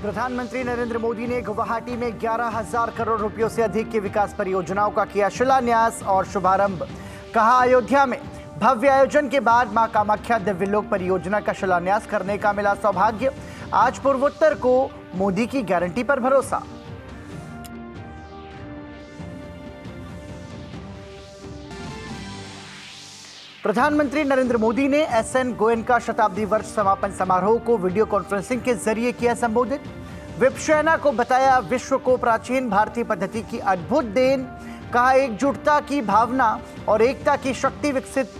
प्रधानमंत्री नरेंद्र मोदी ने गुवाहाटी में 11,000 करोड़ रुपयों से अधिक की विकास परियोजनाओं का किया शिलान्यास और शुभारंभ। कहा, अयोध्या में भव्य आयोजन के बाद मां कामाख्या दिव्यलोक परियोजना का शिलान्यास करने का मिला सौभाग्य। आज पूर्वोत्तर को मोदी की गारंटी पर भरोसा। प्रधानमंत्री नरेंद्र मोदी ने एसएन गोयनका शताब्दी वर्ष समापन समारोह को वीडियो कॉन्फ्रेंसिंग के जरिए किया संबोधित। विपश्यना को बताया विश्व को प्राचीन भारतीय पद्धति की अद्भुत देन। कहा, एकजुटता की भावना और एकता की शक्ति विकसित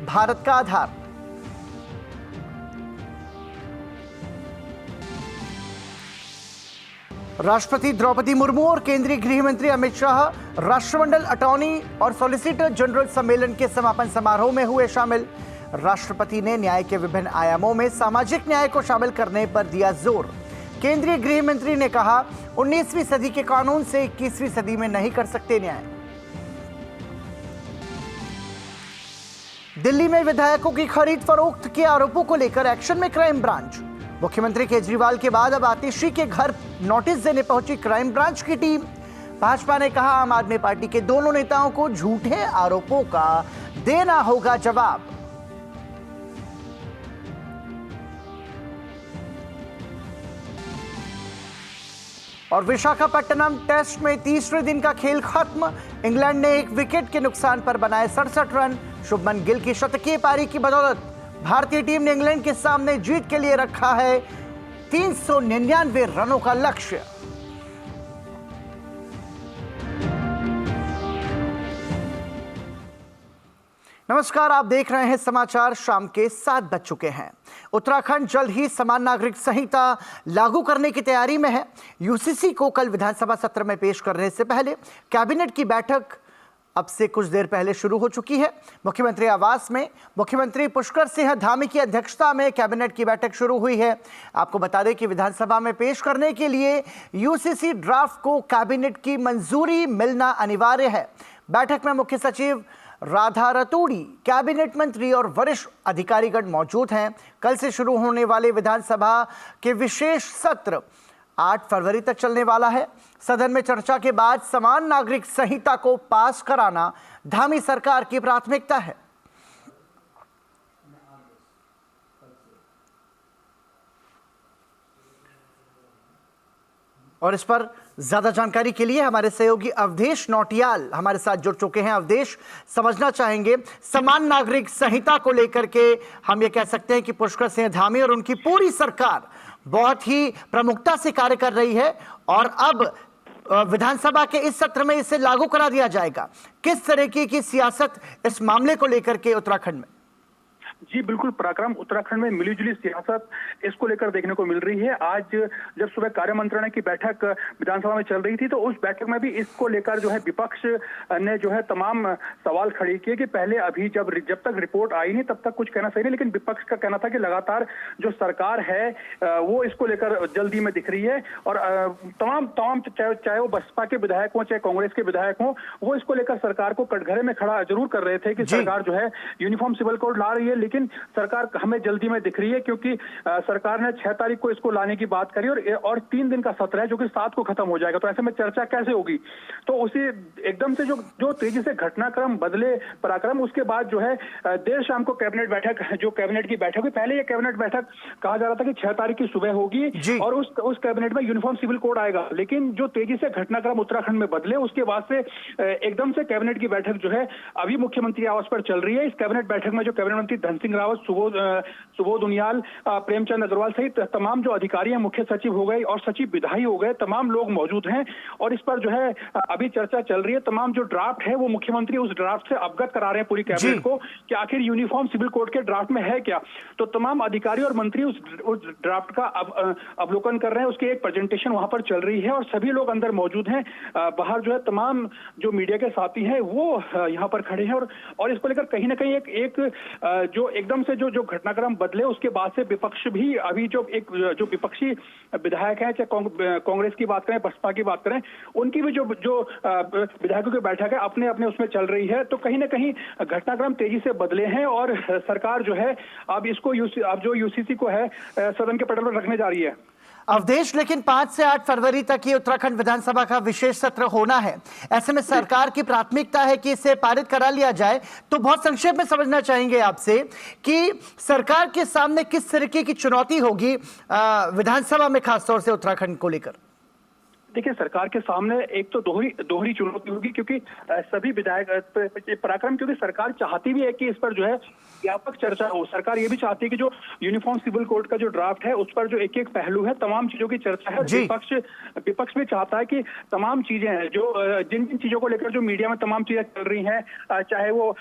भारत का आधार। राष्ट्रपति द्रौपदी मुर्मू और केंद्रीय गृह मंत्री अमित शाह राष्ट्रमंडल अटॉर्नी और सॉलिसिटर जनरल सम्मेलन के समापन समारोह में हुए शामिल। राष्ट्रपति ने न्याय के विभिन्न आयामों में सामाजिक न्याय को शामिल करने पर दिया जोर। केंद्रीय गृह मंत्री ने कहा, 19वीं सदी के कानून से 21वीं सदी में नहीं कर सकते न्याय। दिल्ली में विधायकों की खरीद फरोख्त के आरोपों को लेकर एक्शन में क्राइम ब्रांच। मुख्यमंत्री केजरीवाल के बाद अब आतिशी के घर नोटिस देने पहुंची क्राइम ब्रांच की टीम। भाजपा ने कहा, आम आदमी पार्टी के दोनों नेताओं को झूठे आरोपों का देना होगा जवाब। और विशाखापट्टनम टेस्ट में तीसरे दिन का खेल खत्म। इंग्लैंड ने एक विकेट के नुकसान पर बनाए 67 रन। शुभमन गिल की शतकीय पारी की बदौलत भारतीय टीम ने इंग्लैंड के सामने जीत के लिए रखा है 399 रनों का लक्ष्य। नमस्कार, आप देख रहे हैं समाचार। शाम के 7 बज चुके हैं। उत्तराखंड जल्द ही समान नागरिक संहिता लागू करने की तैयारी में है। यूसीसी को कल विधानसभा सत्र में पेश करने से पहले कैबिनेट की बैठक अब से कुछ देर पहले शुरू हो चुकी है। मुख्यमंत्री आवास में मुख्यमंत्री पुष्कर सिंह धामी की अध्यक्षता में कैबिनेट की बैठक शुरू हुई है। आपको बता दें कि विधानसभा में पेश करने के लिए यूसीसी ड्राफ्ट को कैबिनेट की मंजूरी मिलना अनिवार्य है। बैठक में मुख्य सचिव राधा रतूड़ी, कैबिनेट मंत्री और वरिष्ठ अधिकारीगण मौजूद हैं। कल से शुरू होने वाले विधानसभा के विशेष सत्र 8 फरवरी तक चलने वाला है। सदन में चर्चा के बाद समान नागरिक संहिता को पास कराना धामी सरकार की प्राथमिकता है। और इस पर ज्यादा जानकारी के लिए हमारे सहयोगी अवधेश नौटियाल हमारे साथ जुड़ चुके हैं। अवधेश, समझना चाहेंगे समान नागरिक संहिता को लेकर के हम ये कह सकते हैं कि पुष्कर सिंह धामी और उनकी पूरी सरकार बहुत ही प्रमुखता से कार्य कर रही है और अब विधानसभा के इस सत्र में इसे लागू करा दिया जाएगा। किस तरीके की सियासत इस मामले को लेकर के उत्तराखंड में? जी बिल्कुल पराक्रम, उत्तराखंड में मिलीजुली सियासत इसको लेकर देखने को मिल रही है। आज जब सुबह कार्य मंत्रणा की बैठक विधानसभा में चल रही थी तो उस बैठक में भी इसको लेकर जो है विपक्ष ने जो है तमाम सवाल खड़े किए कि पहले अभी जब तक रिपोर्ट आई नहीं तब तक कुछ कहना सही नहीं। लेकिन विपक्ष का कहना था कि लगातार जो सरकार है वो इसको लेकर जल्दी में दिख रही है और तमाम चाहे वो बसपा के विधायक हों चाहे कांग्रेस के विधायक हों, वो इसको लेकर सरकार को कटघरे में खड़ा जरूर कर रहे थे कि सरकार जो है यूनिफॉर्म सिविल कोड ला रही है, लेकिन सरकार हमें जल्दी में दिख रही है क्योंकि सरकार ने 6 तारीख को इसको लाने की बात करी और 3 दिन का सत्र है जो कि 7 को खत्म हो जाएगा। तो ऐसे में चर्चा कैसे होगी? तो उसी एकदम से जो तेजी से घटनाक्रम बदले पराक्रम, उसके बाद जो है देर शाम को कैबिनेट बैठक, जो कैबिनेट की बैठक हुई, पहले ये कैबिनेट बैठक कहा जा रहा था कि 6 तारीख की सुबह होगी और उस कैबिनेट में यूनिफॉर्म सिविल कोड आएगा। लेकिन जो तेजी से घटनाक्रम उत्तराखंड में बदले उसके बाद से एकदम से कैबिनेट की बैठक जो है अभी मुख्यमंत्री आवास पर चल रही है। इस कैबिनेट बैठक में जो कैबिनेट मंत्री धन सिंह रावत, सुबोध उनियाल, प्रेमचंद अग्रवाल सहित तमाम जो अधिकारी हैं, मुख्य सचिव हो गए और सचिव विधायी हो गए, तमाम लोग मौजूद हैं और इस पर जो है अभी चर्चा चल रही है। तमाम जो ड्राफ्ट है वो मुख्यमंत्री उस ड्राफ्ट से अवगत करा रहे हैं पूरी कैबिनेट को कि आखिर यूनिफॉर्म सिविल कोड के ड्राफ्ट में है क्या। तो तमाम अधिकारी और मंत्री उस ड्राफ्ट का अवलोकन कर रहे हैं। उसकी एक प्रेजेंटेशन वहां पर चल रही है और सभी लोग अंदर मौजूद हैं। बाहर जो है तमाम जो मीडिया के साथी हैं वो यहाँ पर खड़े हैं और इसको लेकर कहीं ना कहीं एक जो एकदम से जो घटनाक्रम बदले उसके बाद से विपक्ष भी अभी जो विपक्षी विधायक हैं, चाहे कांग्रेस की बात करें, बसपा की बात करें, उनकी भी जो विधायकों की बैठक है अपने अपने उसमें चल रही है। तो कहीं ना कहीं घटनाक्रम तेजी से बदले हैं और सरकार जो है अब इसको जो यूसीसी को है सदन के पटल पर रखने जा रही है। अवधेश, लेकिन 5 से 8 फरवरी तक ये उत्तराखंड विधानसभा का विशेष सत्र होना है। ऐसे में सरकार की प्राथमिकता है कि इसे पारित करा लिया जाए। तो बहुत संक्षेप में समझना चाहेंगे आपसे कि सरकार के सामने किस तरीके की चुनौती होगी विधानसभा में, खासतौर से उत्तराखंड को लेकर। देखिए, सरकार के सामने एक तो दोहरी चुनौती होगी, क्योंकि सभी विधायक पराक्रम, क्योंकि सरकार चाहती भी है कि इस पर जो है व्यापक चर्चा हो। सरकार ये भी चाहती है कि जो यूनिफॉर्म सिविल कोड का जो ड्राफ्ट है उस पर जो एक एक पहलू है, तमाम चीजों की चर्चा है। विपक्ष भी चाहता है कि तमाम चीजें हैं जो जिन चीजों को लेकर जो मीडिया में तमाम चीजें चल रही हैं, चाहे वो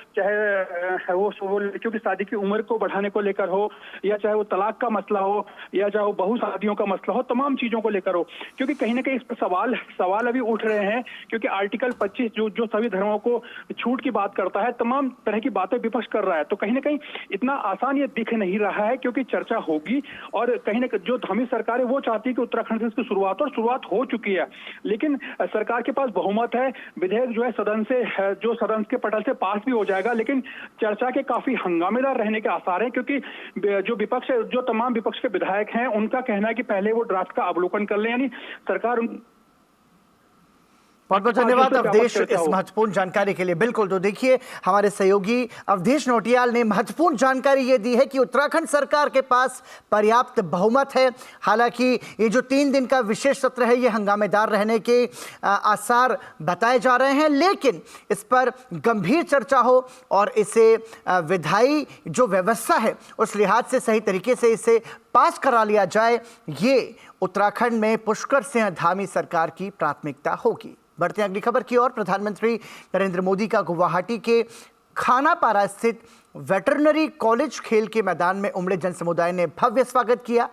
लड़कियों की शादी की उम्र को बढ़ाने को लेकर हो, या चाहे वो तलाक का मसला हो, या चाहे वो बहु शादियों का मसला हो, तमाम चीजों को लेकर हो। क्योंकि कहीं ना कहीं इस पर सवाल अभी उठ रहे हैं, क्योंकि आर्टिकल 25 जो सभी धर्मों को छूट की बात करता है, तमाम तरह की बातें विपक्ष कर रहा है। तो कहीं ना कहीं इतना आसान ये दिख नहीं रहा है, क्योंकि चर्चा होगी। और कहीं ना कहीं जो धामी सरकार है वो चाहती है कि उत्तराखंड से इसकी शुरुआत हो चुकी है, लेकिन सरकार के पास बहुमत है। विधेयक जो है सदन के पटल से पास भी हो जाएगा, लेकिन चर्चा के काफी हंगामेदार रहने के आसार हैं, क्योंकि जो तमाम विपक्ष के विधायक हैं उनका कहना है कि पहले वो ड्राफ्ट का अवलोकन कर लें, यानी सरकार। बहुत बहुत धन्यवाद अवधेश इस महत्वपूर्ण जानकारी के लिए। बिल्कुल, तो देखिए हमारे सहयोगी अवधेश नौटियाल ने महत्वपूर्ण जानकारी ये दी है कि उत्तराखंड सरकार के पास पर्याप्त बहुमत है। हालांकि ये जो 3 दिन का विशेष सत्र है ये हंगामेदार रहने के आसार बताए जा रहे हैं, लेकिन इस पर गंभीर चर्चा हो और इसे विधायी जो व्यवस्था है उस लिहाज से सही तरीके से इसे पास करा लिया जाए, ये उत्तराखंड में पुष्कर सिंह धामी सरकार की प्राथमिकता होगी। बढ़ते हैं अगली खबर की ओर। प्रधानमंत्री नरेंद्र मोदी का गुवाहाटी के खानापारा स्थित वेटरनरी कॉलेज खेल के मैदान में उमड़े जन समुदाय ने भव्य स्वागत किया।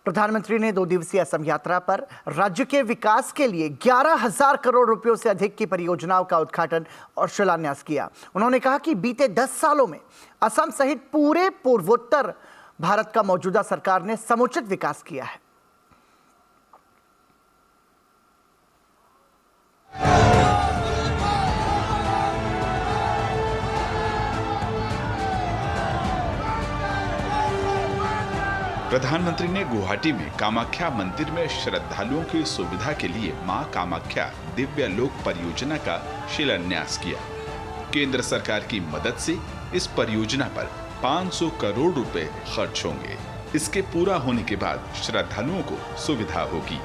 प्रधानमंत्री ने 2 दिवसीय असम यात्रा पर राज्य के विकास के लिए 11,000 करोड़ रुपयों से अधिक की परियोजनाओं का उद्घाटन और शिलान्यास किया। उन्होंने कहा कि बीते 10 सालों में असम सहित पूरे पूर्वोत्तर भारत का मौजूदा सरकार ने समुचित विकास किया है। प्रधानमंत्री ने गुवाहाटी में कामाख्या मंदिर में श्रद्धालुओं की सुविधा के लिए मां कामाख्या दिव्य लोक परियोजना का शिलान्यास किया। केंद्र सरकार की मदद से इस परियोजना पर 500 करोड़ रुपए खर्च होंगे। इसके पूरा होने के बाद श्रद्धालुओं को सुविधा होगी।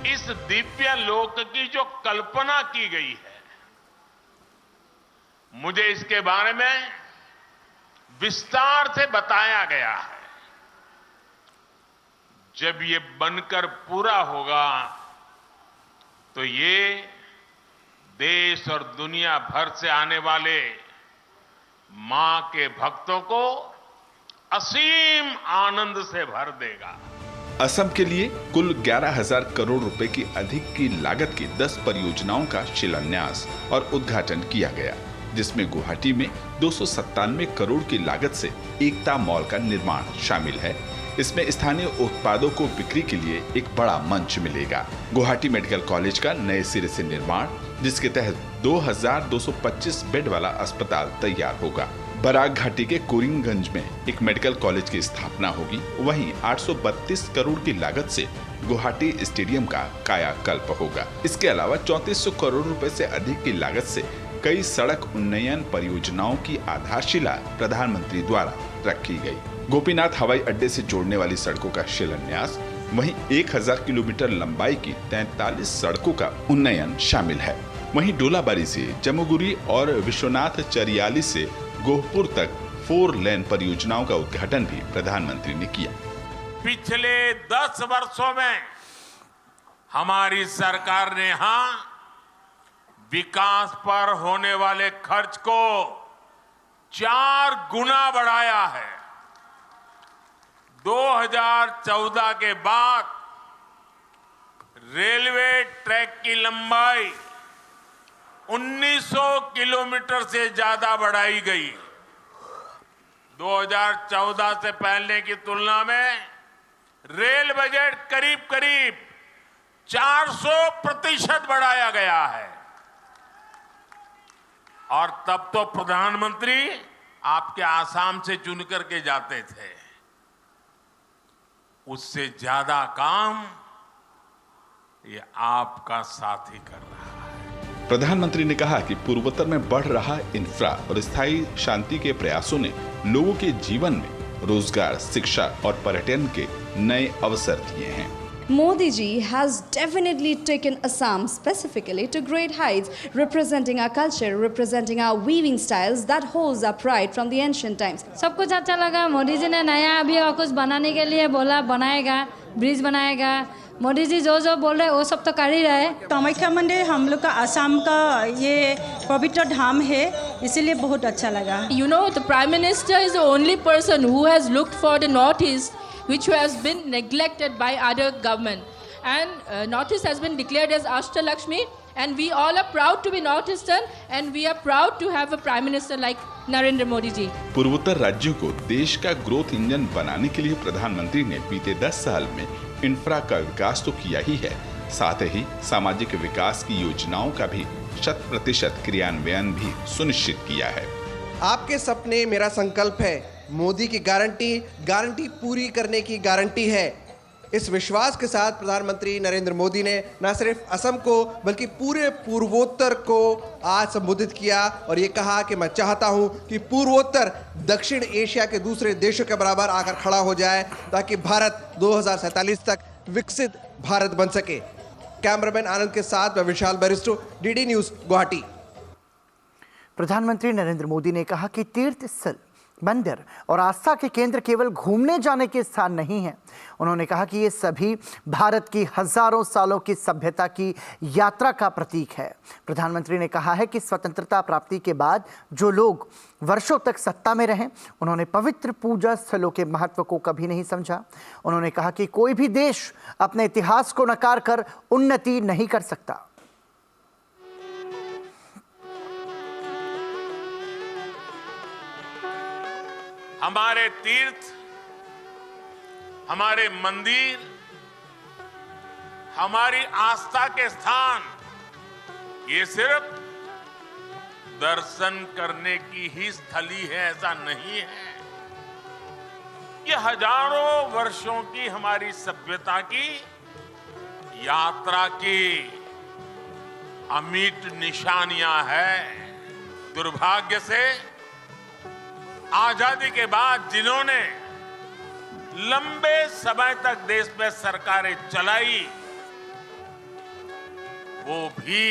इस दिव्य लोक की जो कल्पना की गई है, मुझे इसके बारे में विस्तार से बताया गया है। जब ये बनकर पूरा होगा तो ये देश और दुनिया भर से आने वाले मां के भक्तों को असीम आनंद से भर देगा। असम के लिए कुल 11,000 करोड़ रुपए की अधिक की लागत की 10 परियोजनाओं का शिलान्यास और उद्घाटन किया गया, जिसमें गुवाहाटी में 297 करोड़ की लागत से एकता मॉल का निर्माण शामिल है। इसमें स्थानीय उत्पादों को बिक्री के लिए एक बड़ा मंच मिलेगा। गुवाहाटी मेडिकल कॉलेज का नए सिरे से निर्माण, जिसके तहत 2,225 बेड वाला अस्पताल तैयार होगा। बराक घाटी के कोरिंगगंज में एक मेडिकल कॉलेज की स्थापना होगी। वहीं 832 करोड़ की लागत से गुवाहाटी स्टेडियम का कायाकल्प होगा। इसके अलावा 3400 करोड़ रुपए से अधिक की लागत से कई सड़क उन्नयन परियोजनाओं की आधारशिला प्रधानमंत्री द्वारा रखी गई। गोपीनाथ हवाई अड्डे से जोड़ने वाली सड़कों का शिलान्यास, वहीं 1000 किलोमीटर लंबाई की 43 सड़कों का उन्नयन शामिल है। वहीं डोलाबारी से जमुगुरी और विश्वनाथ चरियाली से गोहपुर तक 4 लेन परियोजनाओं का उद्घाटन भी प्रधानमंत्री ने किया। पिछले 10 वर्षों में हमारी सरकार ने यहाँ विकास पर होने वाले खर्च को 4 गुना बढ़ाया है। 2014 के बाद रेलवे ट्रैक की लंबाई 1900 किलोमीटर से ज्यादा बढ़ाई गई। 2014 से पहले की तुलना में रेल बजट करीब 400% बढ़ाया गया है। और तब तो प्रधानमंत्री आपके आसाम से चुन करके जाते थे। उससे ज्यादा काम ये आपका साथी कर रहा है। प्रधानमंत्री ने कहा कि पूर्वोत्तर में बढ़ रहा इंफ्रा और स्थायी शांति के प्रयासों ने लोगों के जीवन में रोजगार, शिक्षा और पर्यटन के नए अवसर दिए हैं। Modi ji has definitely taken Assam specifically to great heights, representing our culture, representing our weaving styles that holds our pride from the ancient times. सब कुछ अच्छा लगा। मोदी जी ने नया अभी और कुछ बनाने के लिए बोला, बनाएगा, ब्रिज बनाएगा। मोदी जी जो जो बोल रहे वो सब तो कर ही रहे। कामाख्या मंदिर हम लोग का असम का ये पवित्र धाम है, इसीलिए बहुत अच्छा लगा। You know, the Prime Minister is the only person who has looked for the Northeast, which has been neglected by other government. And Northeast has been declared as Ashtalakshmi, and we all are proud to be Northeastern, and we are proud to have a Prime Minister like Narendra Modi ji. पूर्वोत्तर राज्यों को देश का growth engine बनाने के लिए प्रधानमंत्री ने बीते 10 साल में इंफ्रा का विकास तो किया ही है, साथ ही सामाजिक विकास की योजनाओं का भी 100% क्रियान्वयन भी सुनिश्चित किया है। आपके सपने मेरा संकल्प है। मोदी की गारंटी पूरी करने की गारंटी है। इस विश्वास के साथ प्रधानमंत्री नरेंद्र मोदी ने न सिर्फ असम को बल्कि पूरे पूर्वोत्तर को आज संबोधित किया और ये कहा कि मैं चाहता हूं कि पूर्वोत्तर दक्षिण एशिया के दूसरे देशों के बराबर आकर खड़ा हो जाए ताकि भारत 2047 तक विकसित भारत बन सके। कैमरामैन आनंद के साथ मैं विशाल बैरिस्टो, डीडी न्यूज, गुवाहाटी। प्रधानमंत्री नरेंद्र मोदी ने कहा कि तीर्थ स्थल, मंदिर और आस्था के केंद्र केवल घूमने जाने के स्थान नहीं हैं। उन्होंने कहा कि ये सभी भारत की हजारों सालों की सभ्यता की यात्रा का प्रतीक है। प्रधानमंत्री ने कहा है कि स्वतंत्रता प्राप्ति के बाद जो लोग वर्षों तक सत्ता में रहे, उन्होंने पवित्र पूजा स्थलों के महत्व को कभी नहीं समझा। उन्होंने कहा कि कोई भी देश अपने इतिहास को नकार कर उन्नति नहीं कर सकता। हमारे तीर्थ, हमारे मंदिर, हमारी आस्था के स्थान ये सिर्फ दर्शन करने की ही स्थली है ऐसा नहीं है। ये हजारों वर्षों की हमारी सभ्यता की यात्रा की अमिट निशानियां हैं। दुर्भाग्य से आजादी के बाद जिन्होंने लंबे समय तक देश में सरकारें चलाई, वो भी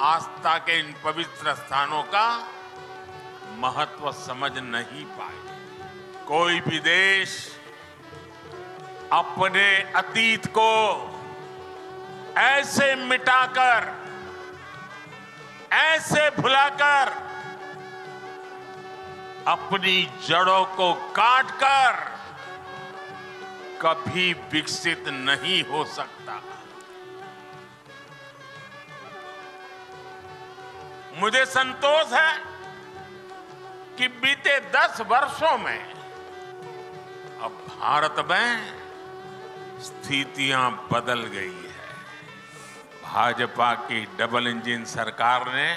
आस्था के इन पवित्र स्थानों का महत्व समझ नहीं पाए। कोई भी देश अपने अतीत को ऐसे मिटाकर, ऐसे भुलाकर, अपनी जड़ों को काटकर कभी विकसित नहीं हो सकता। मुझे संतोष है कि बीते 10 वर्षों में अब भारत में स्थितियां बदल गई है। भाजपा की डबल इंजन सरकार ने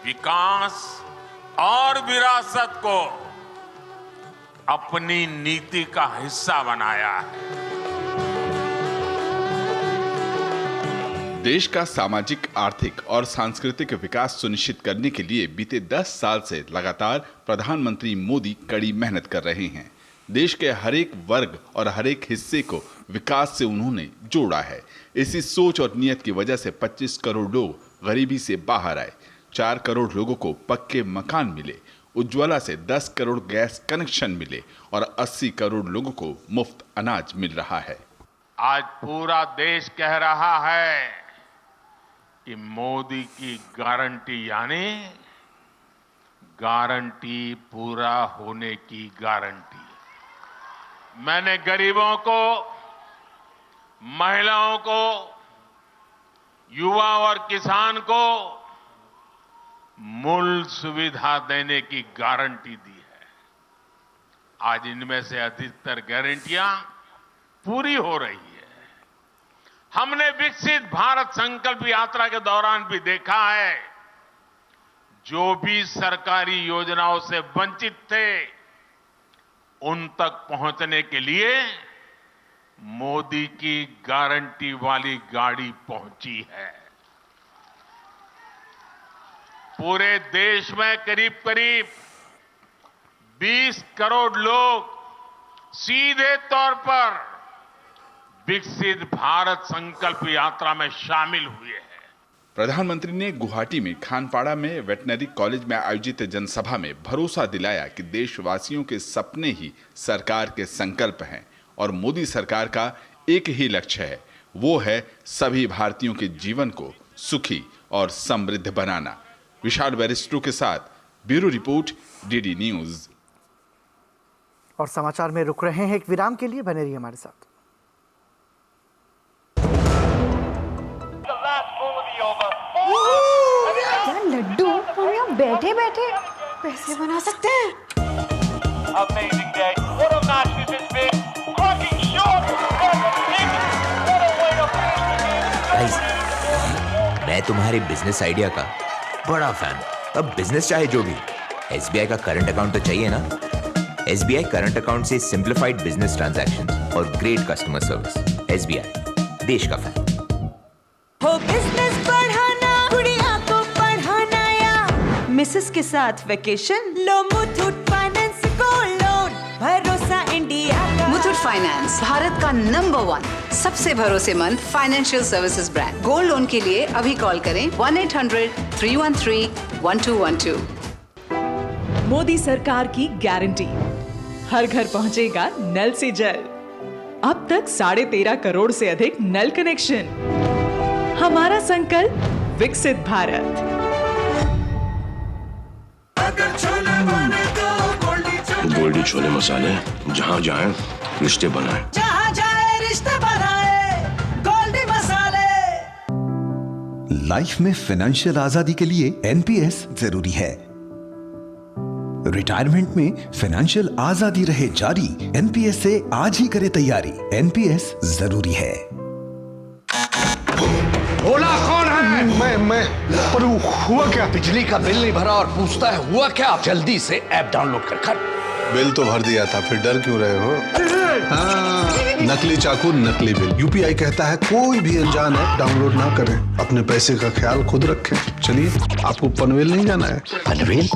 विकास और विरासत को अपनी नीति का हिस्सा बनाया है। देश का सामाजिक, आर्थिक और सांस्कृतिक विकास सुनिश्चित करने के लिए बीते 10 साल से लगातार प्रधानमंत्री मोदी कड़ी मेहनत कर रहे हैं। देश के हर एक वर्ग और हर एक हिस्से को विकास से उन्होंने जोड़ा है। इसी सोच और नियत की वजह से 25 करोड़ लोग गरीबी से बाहर आए, 4 करोड़ लोगों को पक्के मकान मिले, उज्ज्वला से 10 करोड़ गैस कनेक्शन मिले और 80 करोड़ लोगों को मुफ्त अनाज मिल रहा है। आज पूरा देश कह रहा है कि मोदी की गारंटी यानी गारंटी पूरा होने की गारंटी। मैंने गरीबों को, महिलाओं को, युवा और किसान को मूल सुविधा देने की गारंटी दी है। आज इनमें से अधिकतर गारंटियां पूरी हो रही है। हमने विकसित भारत संकल्प यात्रा के दौरान भी देखा है, जो भी सरकारी योजनाओं से वंचित थे, उन तक पहुंचने के लिए मोदी की गारंटी वाली गाड़ी पहुंची है। पूरे देश में करीब करीब 20 करोड़ लोग सीधे तौर पर विकसित भारत संकल्प यात्रा में शामिल हुए हैं। प्रधानमंत्री ने गुवाहाटी में खानपाड़ा में वेटनरी कॉलेज में आयोजित जनसभा में भरोसा दिलाया कि देशवासियों के सपने ही सरकार के संकल्प हैं और मोदी सरकार का एक ही लक्ष्य है, वो है सभी भारतीयों के जीवन को सुखी और समृद्ध बनाना। विशाल बैरिस्टो के साथ ब्यूरो रिपोर्ट, डीडी न्यूज। और समाचार में रुक रहे हैं एक विराम के लिए, बने रहिए हमारे साथ। क्या लड्डू हम यहाँ बैठे बैठे पैसे बना सकते हैं। मैं तुम्हारे बिजनेस आइडिया का बड़ा फैन। अब बिजनेस चाहे जो भी, SBI का करंट अकाउंट तो चाहिए ना। SBI करंट अकाउंट से सिंप्लीफाइड बिजनेस ट्रांजैक्शंस और ग्रेट कस्टमर सर्विस। SBI, देश का फैन। हो बिजनेस बढ़ाना, गुड़िया को पढ़ाना या मिसेस के साथ वेकेशन, लो मुथूट फाइनेंस गोल्ड लोन, भरोसा इंडिया का। मुथूट फाइनेंस भारत का नंबर 1 सबसे भरोसेमंद financial services brand. Gold loan के लिए अभी कॉल करें 1-800-313-1212। मोदी सरकार की गारंटी, हर घर पहुंचेगा नल से जल। अब तक 13.5 करोड़ से अधिक नल कनेक्शन। हमारा संकल्प विकसित भारत। गोल्डी छोले मसाले, जहाँ जाए रिश्ते बनाए, जहाँ जाए रिश्ते बनाए, गोल्डी मसाले। लाइफ में फाइनेंशियल आजादी के लिए NPS जरूरी है। रिटायरमेंट में फाइनेंशियल आजादी रहे जारी, NPS से आज ही करे तैयारी। NPS जरूरी है। बोला कौन है? मैं पर हुआ क्या? बिजली का बिल नहीं भरा और पूछता है हुआ क्या? जल्दी से ऐप डाउनलोड कर। बिल तो भर दिया था, फिर डर क्यों रहे हो? हाँ, नकली चाकू नकली बिल। UPI कहता है कोई भी अनजान ऐप डाउनलोड ना करें, अपने पैसे का ख्याल खुद रखें। चलिए, आपको पनवेल नहीं जाना है। पनवेल?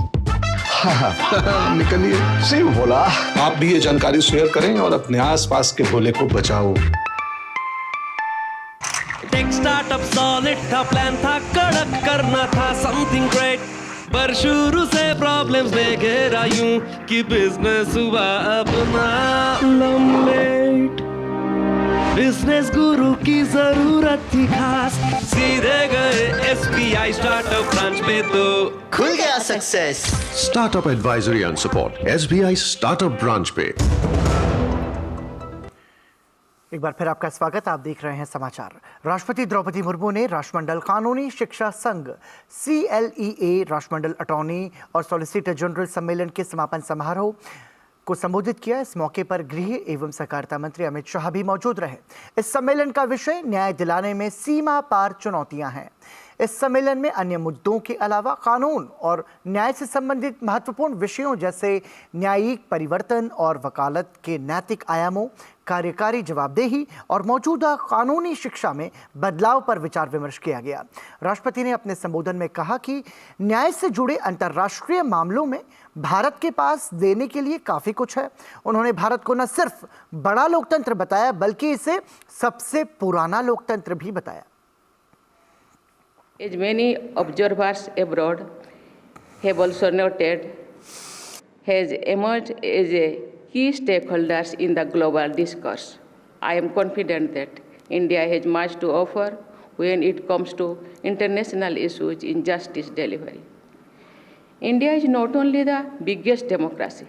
हाँ, निकलिए। सही बोला। आप भी ये जानकारी शेयर करें और अपने आसपास के भोले को बचाओ। टेक स्टार्टअप सॉलिड था, प्लान था कड़क, करना था समथिंग ग्रेट, पर शुरू से प्रॉब्लम्स ने घेरा यूं कि बिजनेस हुआ अपना लम्बेट। बिजनेस गुरु की जरूरत थी खास, सीधे गए SBI स्टार्टअप ब्रांच पे तो खुल गया success. Startup advisory and support SBI startup branch पे। एक बार फिर आपका स्वागत। आप देख रहे हैं समाचार। राष्ट्रपति द्रौपदी मुर्मू ने राष्ट्रमंडल कानूनी शिक्षा संघ CLEA राष्ट्रमंडल अटॉर्नी और सॉलिसिटर जनरल सम्मेलन के समापन समारोह को संबोधित किया। इस मौके पर गृह एवं सहकारिता मंत्री अमित शाह भी मौजूद रहे। इस सम्मेलन का विषय न्याय दिलाने में सीमा पार चुनौतियां हैं। इस सम्मेलन में अन्य मुद्दों के अलावा कानून और न्याय से संबंधित महत्वपूर्ण विषयों जैसे न्यायिक परिवर्तन और वकालत के नैतिक आयामों, कार्यकारी जवाबदेही और मौजूदा कानूनी शिक्षा में बदलाव पर विचार विमर्श किया गया। राष्ट्रपति ने अपने संबोधन में कहा कि न्याय से जुड़े अंतर्राष्ट्रीय मामलों में भारत के पास देने के लिए काफी कुछ है। उन्होंने भारत को न सिर्फ बड़ा लोकतंत्र बताया बल्कि इसे सबसे पुराना लोकतंत्र भी बताया। As many observers abroad have also noted, has emerged as a key stakeholders in the global discourse. I am confident that India has much to offer when it comes to international issues in justice delivery. India is not only the biggest democracy,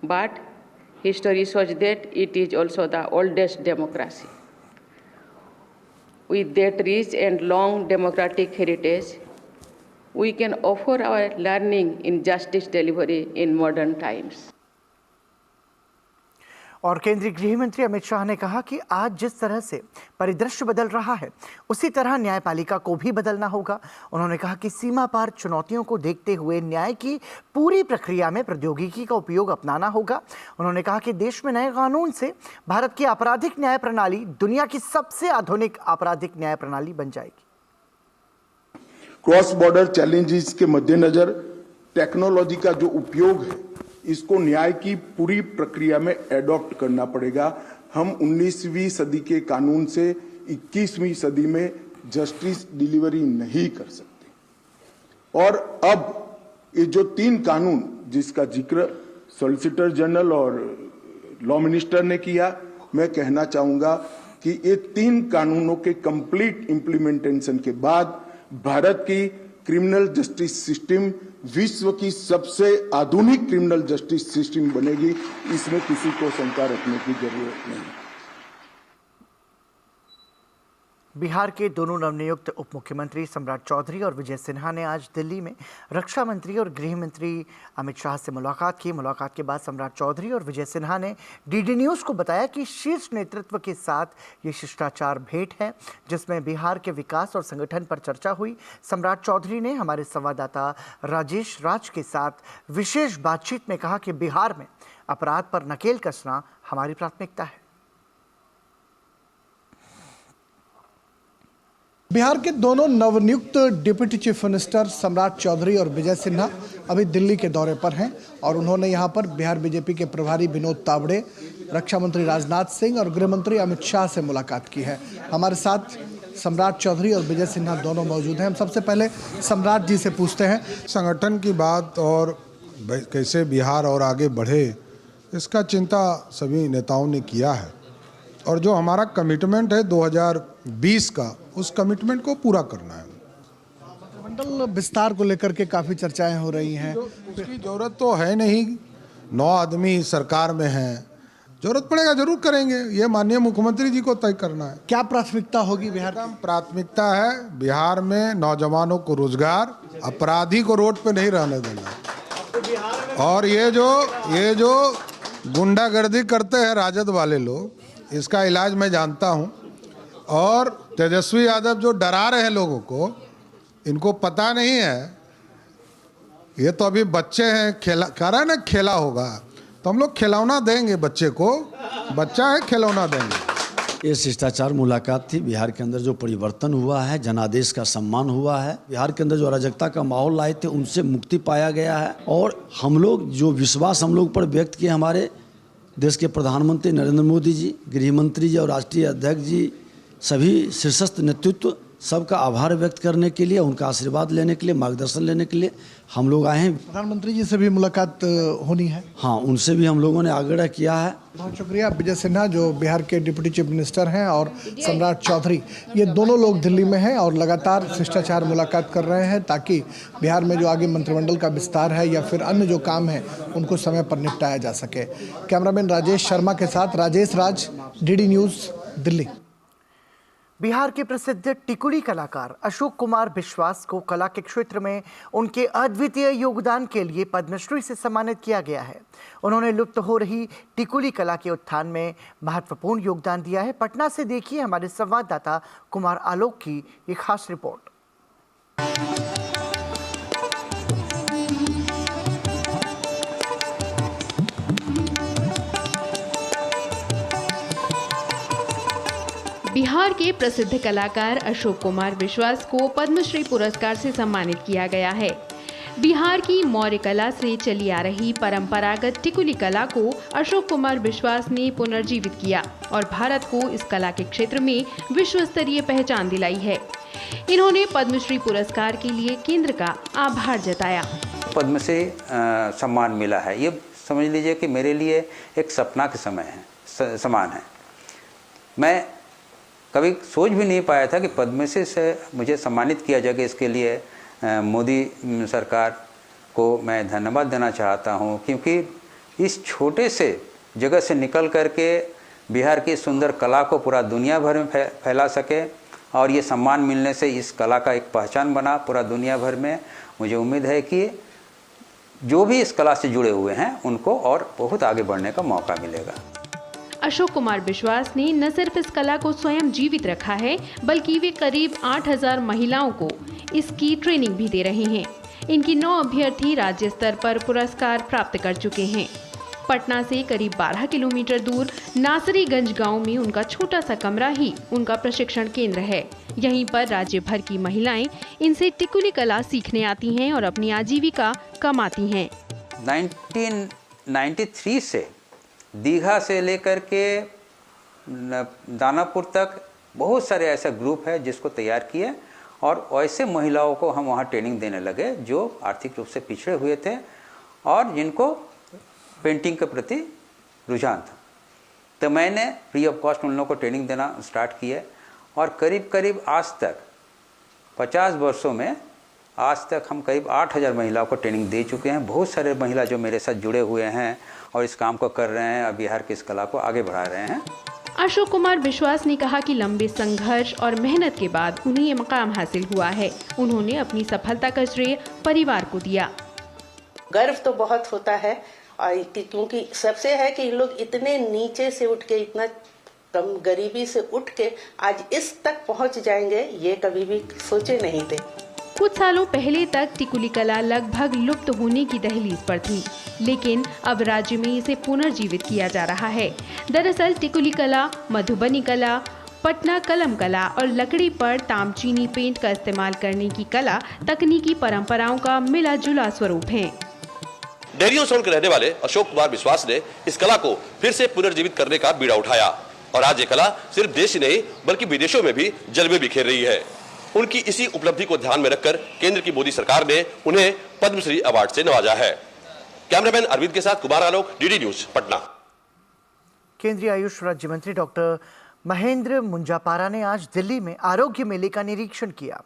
but history shows that it is also the oldest democracy. With that rich and long democratic heritage, we can offer our learning in justice delivery in modern times. और केंद्रीय गृह मंत्री अमित शाह ने कहा कि आज जिस तरह से परिदृश्य बदल रहा है उसी तरह न्यायपालिका को भी बदलना होगा। उन्होंने कहा कि सीमा पार चुनौतियों को देखते हुए न्याय की पूरी प्रक्रिया में प्रौद्योगिकी का उपयोग अपनाना होगा। उन्होंने कहा कि देश में नए कानून से भारत की आपराधिक न्याय प्रणाली दुनिया की सबसे आधुनिक आपराधिक न्याय प्रणाली बन जाएगी। क्रॉस बॉर्डर चैलेंजेस के मद्देनजर टेक्नोलॉजी का जो उपयोग है इसको न्याय की पूरी प्रक्रिया में एडॉप्ट करना पड़ेगा। हम 19वीं सदी के कानून से 21वीं सदी में जस्टिस डिलीवरी नहीं कर सकते। और अब ये जो 3 कानून जिसका जिक्र सॉलिसिटर जनरल और लॉ मिनिस्टर ने किया, मैं कहना चाहूंगा कि ये 3 कानूनों के कंप्लीट इंप्लीमेंटेशन के बाद भारत की क्रिमिनल जस्टिस सिस्टम विश्व की सबसे आधुनिक क्रिमिनल जस्टिस सिस्टम बनेगी। इसमें किसी को शंका रखने की जरूरत नहीं। बिहार के दोनों नवनियुक्त उप मुख्यमंत्री सम्राट चौधरी और विजय सिन्हा ने आज दिल्ली में रक्षा मंत्री और गृह मंत्री अमित शाह से मुलाकात की। मुलाकात के बाद सम्राट चौधरी और विजय सिन्हा ने डीडी न्यूज़ को बताया कि शीर्ष नेतृत्व के साथ ये शिष्टाचार भेंट है जिसमें बिहार के विकास और संगठन पर चर्चा हुई। सम्राट चौधरी ने हमारे संवाददाता राजेश राज के साथ विशेष बातचीत में कहा कि बिहार में अपराध पर नकेल कसना हमारी प्राथमिकता है। बिहार के दोनों नवनियुक्त डिप्टी चीफ मिनिस्टर सम्राट चौधरी और विजय सिन्हा अभी दिल्ली के दौरे पर हैं और उन्होंने यहां पर बिहार बीजेपी के प्रभारी विनोद तावड़े, रक्षा मंत्री राजनाथ सिंह और गृह मंत्री अमित शाह से मुलाकात की है। हमारे साथ सम्राट चौधरी और विजय सिन्हा दोनों मौजूद हैं। हम सबसे पहले सम्राट जी से पूछते हैं, संगठन की बात और कैसे बिहार और आगे बढ़े इसका चिंता सभी नेताओं ने किया है और जो हमारा कमिटमेंट है 2020 का, उस कमिटमेंट को पूरा करना है। मंडल विस्तार को लेकर के काफ़ी चर्चाएं हो रही हैं। उसकी जरूरत तो है नहीं, 9 आदमी सरकार में हैं, जरूरत पड़ेगा जरूर करेंगे। ये माननीय मुख्यमंत्री जी को तय करना है। क्या प्राथमिकता होगी बिहार की? प्राथमिकता है बिहार में नौजवानों को रोजगार, अपराधी को रोड पे नहीं रहने देना। और ये जो गुंडागर्दी करते हैं राजद वाले लोग, इसका इलाज मैं जानता हूं। और तेजस्वी यादव जो डरा रहे हैं लोगों को, इनको पता नहीं है, ये तो अभी बच्चे हैं, खेला कह रहा है ना खेला होगा, तो हम लोग खिलौना देंगे बच्चे को, बच्चा है खिलौना देंगे। ये शिष्टाचार मुलाकात थी। बिहार के अंदर जो परिवर्तन हुआ है, जनादेश का सम्मान हुआ है, बिहार के अंदर जो अराजकता का माहौल लाए थे उनसे मुक्ति पाया गया है। और हम लोग जो विश्वास हम लोग पर व्यक्त किए, हमारे देश के प्रधानमंत्री नरेंद्र मोदी जी, गृह मंत्री जी और राष्ट्रीय अध्यक्ष जी, सभी शीर्षस्थ नेतृत्व, सबका आभार व्यक्त करने के लिए, उनका आशीर्वाद लेने के लिए, मार्गदर्शन लेने के लिए हम लोग आए हैं। प्रधानमंत्री जी से भी मुलाकात होनी है? हाँ, उनसे भी हम लोगों ने आग्रह किया है। बहुत शुक्रिया। विजय सिन्हा जो बिहार के डिप्टी चीफ मिनिस्टर हैं और सम्राट चौधरी, ये दोनों लोग दिल्ली में हैं और लगातार शिष्टाचार मुलाकात कर रहे हैं ताकि बिहार में जो आगे मंत्रिमंडल का विस्तार है या फिर अन्य जो काम है उनको समय पर निपटाया जा सके। कैमरामैन राजेश शर्मा के साथ राजेश राज, डीडी न्यूज़, दिल्ली। बिहार के प्रसिद्ध टिकुली कलाकार अशोक कुमार विश्वास को कला के क्षेत्र में उनके अद्वितीय योगदान के लिए पद्मश्री से सम्मानित किया गया है। उन्होंने लुप्त हो रही टिकुली कला के उत्थान में महत्वपूर्ण योगदान दिया है। पटना से देखिए हमारे संवाददाता कुमार आलोक की ये खास रिपोर्ट। बिहार के प्रसिद्ध कलाकार अशोक कुमार विश्वास को पद्मश्री पुरस्कार से सम्मानित किया गया है। बिहार की मौर्य कला से चली आ रही परंपरागत टिकुली कला को अशोक कुमार विश्वास ने पुनर्जीवित किया और भारत को इस कला के क्षेत्र में विश्व स्तरीय पहचान दिलाई है। इन्होंने पद्मश्री पुरस्कार के लिए केंद्र का आभार जताया। पद्म से सम्मान मिला है, ये समझ लीजिए कि मेरे लिए एक सपना के समान है। मैं कभी सोच भी नहीं पाया था कि पद्मश्री से मुझे सम्मानित किया जाएगा। इसके लिए मोदी सरकार को मैं धन्यवाद देना चाहता हूं, क्योंकि इस छोटे से जगह से निकल करके बिहार की सुंदर कला को पूरा दुनिया भर में फैला सके और ये सम्मान मिलने से इस कला का एक पहचान बना पूरा दुनिया भर में। मुझे उम्मीद है कि जो भी इस कला से जुड़े हुए हैं उनको और बहुत आगे बढ़ने का मौका मिलेगा। अशोक कुमार विश्वास ने न सिर्फ इस कला को स्वयं जीवित रखा है, बल्कि वे करीब 8000 महिलाओं को इसकी ट्रेनिंग भी दे रहे हैं। इनकी 9 अभ्यर्थी राज्य स्तर पर पुरस्कार प्राप्त कर चुके हैं। पटना से करीब 12 किलोमीटर दूर नासरीगंज गांव में उनका छोटा सा कमरा ही उनका प्रशिक्षण केंद्र है। यहीं पर राज्य भर की महिलाएं इनसे टिकुली कला सीखने आती हैं और अपनी आजीविका कमाती हैं। 1993 से दीघा से लेकर के दानापुर तक बहुत सारे ऐसा ग्रुप है जिसको तैयार किए और ऐसे महिलाओं को हम वहाँ ट्रेनिंग देने लगे जो आर्थिक रूप से पिछड़े हुए थे और जिनको पेंटिंग के प्रति रुझान था। तो मैंने फ्री ऑफ कॉस्ट उन लोगों को ट्रेनिंग देना स्टार्ट किया और करीब करीब आज तक 50 वर्षों में आज तक हम करीब 8000 महिलाओं को ट्रेनिंग दे चुके हैं। बहुत सारे महिला जो मेरे साथ जुड़े हुए हैं और इस काम को कर रहे हैं और बिहार की इस कला को आगे बढ़ा रहे हैं। अशोक कुमार विश्वास ने कहा कि लंबे संघर्ष और मेहनत के बाद उन्हें ये मकाम हासिल हुआ है। उन्होंने अपनी सफलता का श्रेय परिवार को दिया। गर्व तो बहुत होता है क्योंकि सबसे है कि लोग इतने नीचे से उठ के, इतना कम गरीबी से उठ के आज इस तक पहुंच जाएंगे, ये कभी भी सोचे नहीं थे। कुछ सालों पहले तक टिकुली कला लगभग लुप्त होने की दहलीज पर थी, लेकिन अब राज्य में इसे पुनर्जीवित किया जा रहा है। दरअसल टिकुली कला, मधुबनी कला, पटना कलम कला और लकड़ी पर तामचीनी पेंट का इस्तेमाल करने की कला तकनीकी परंपराओं का मिला जुला स्वरूप है। डेरियो सोन के रहने वाले अशोक कुमार विश्वास ने इस कला को फिर से पुनर्जीवित करने का बीड़ा उठाया और आज ये कला सिर्फ देश ही नहीं बल्कि विदेशों में भी जलवे बिखेर रही है। उनकी इसी उपलब्धि को ध्यान में रखकर केंद्र की मोदी सरकार ने उन्हें पद्मश्री अवार्ड से नवाजा है। कैमरामैन अरविंद के साथ कुमार आलोक, डीडी न्यूज, पटना। केंद्रीय आयुष राज्य मंत्री डॉक्टर महेंद्र मुंजापारा ने आज दिल्ली में आरोग्य मेले का निरीक्षण किया।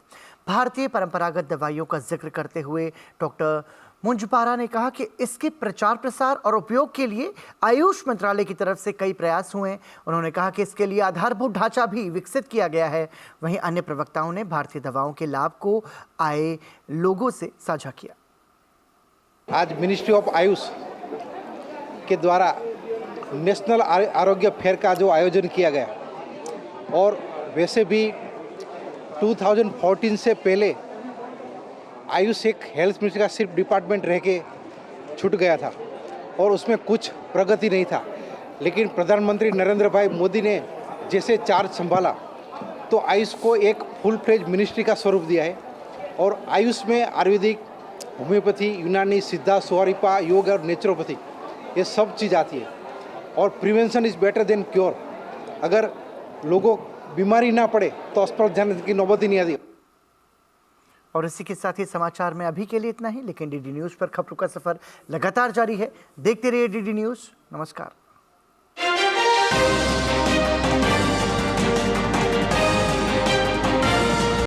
भारतीय परंपरागत दवाइयों का जिक्र करते हुए डॉक्टर मुंजापारा ने कहा कि इसके प्रचार प्रसार और उपयोग के लिए आयुष मंत्रालय की तरफ से कई प्रयास हुए। उन्होंने कहा कि इसके लिए आधारभूत ढांचा भी विकसित किया गया है। वहीं अन्य प्रवक्ताओं ने भारतीय दवाओं के लाभ को आए लोगों से साझा किया। आज मिनिस्ट्री ऑफ आयुष के द्वारा नेशनल आरोग्य फेयर का जो आयोजन किया गया और वैसे भी 2014 से पहले आयुष एक हेल्थ मिनिस्ट्री का सिर्फ डिपार्टमेंट रह के छूट गया था और उसमें कुछ प्रगति नहीं था। लेकिन प्रधानमंत्री नरेंद्र भाई मोदी ने जैसे चार्ज संभाला तो आयुष को एक फुल फ्लेज मिनिस्ट्री का स्वरूप दिया है और आयुष में आयुर्वेदिक, होम्योपैथी, यूनानी, सिद्धा, स्वारिपा, योग और नेचुरोपैथी ये सब चीज़ आती है और prevention is better than cure. अगर लोगों बीमारी ना पड़े तो अस्पताल जाने की नौबत ही नहीं आती। और इसी के साथ ही समाचार में अभी के लिए इतना ही, लेकिन डीडी न्यूज़ पर खबरों का सफर लगातार जारी है। देखते रहिए डीडी न्यूज़। नमस्कार।